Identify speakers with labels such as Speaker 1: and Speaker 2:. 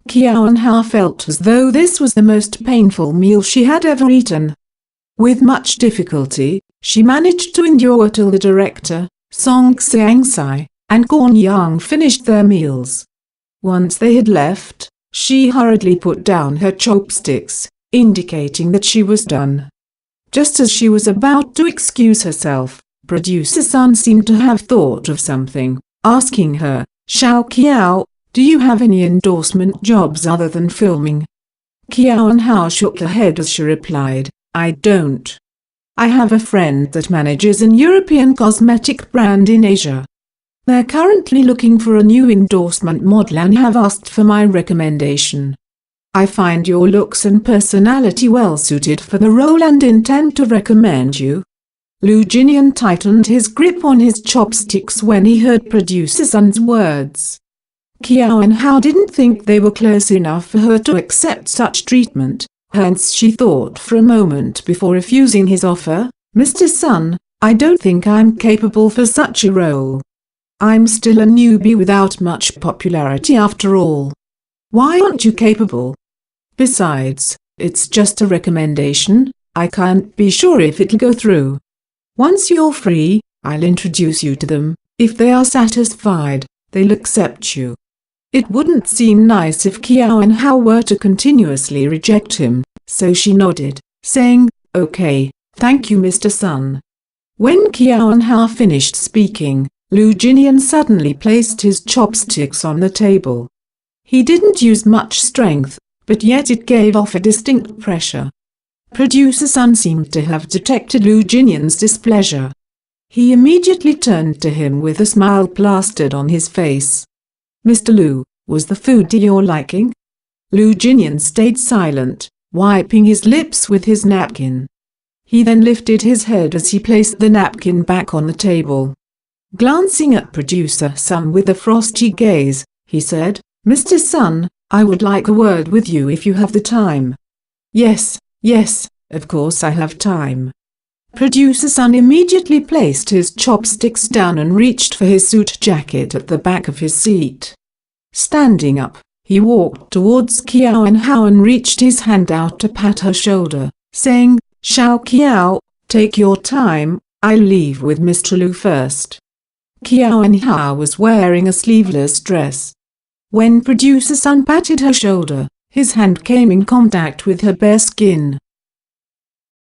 Speaker 1: Qiao Hao felt as though this was the most painful meal she had ever eaten. With much difficulty, she managed to endure till the director, Song Xiangsai, and Guan Yang finished their meals. Once they had left, she hurriedly put down her chopsticks, indicating that she was done. Just as she was about to excuse herself, Producer Sun seemed to have thought of something, asking her, "Xiao Qiao, do you have any endorsement jobs other than filming?" Qiao Hao shook her head as she replied, "I don't. I have a friend that manages an European cosmetic brand in Asia. They're currently looking for a new endorsement model and have asked for my recommendation. I find your looks and personality well suited for the role and intend to recommend you." Lu Jinian tightened his grip on his chopsticks when he heard Producer Sun's words. Qiao Hao didn't think they were close enough for her to accept such treatment, hence she thought for a moment before refusing his offer. "Mr. Sun, I don't think I'm capable for such a role. I'm still a newbie without much popularity after all." "Why aren't you capable? Besides, it's just a recommendation, I can't be sure if it'll go through. Once you're free, I'll introduce you to them. If they are satisfied, they'll accept you." It wouldn't seem nice if Qiao Hao were to continuously reject him, so she nodded, saying, "Okay, thank you Mr. Sun." When Qiao Hao finished speaking, Lu Jinian suddenly placed his chopsticks on the table. He didn't use much strength, but yet it gave off a distinct pressure. Producer Sun seemed to have detected Lu Jinian's displeasure. He immediately turned to him with a smile plastered on his face. "Mr. Lu, was the food to your liking?" Lu Jinian stayed silent, wiping his lips with his napkin. He then lifted his head as he placed the napkin back on the table. Glancing at Producer Sun with a frosty gaze, he said, "Mr. Sun, I would like a word with you if you have the time." Yes, of course I have time." Producer Sun immediately placed his chopsticks down and reached for his suit jacket at the back of his seat. Standing up, he walked towards Qiao Hao and reached his hand out to pat her shoulder, saying, "Xiao Qiao, take your time, I'll leave with Mr. Lu first." Qiao Hao was wearing a sleeveless dress. When Producer Sun patted her shoulder, his hand came in contact with her bare skin.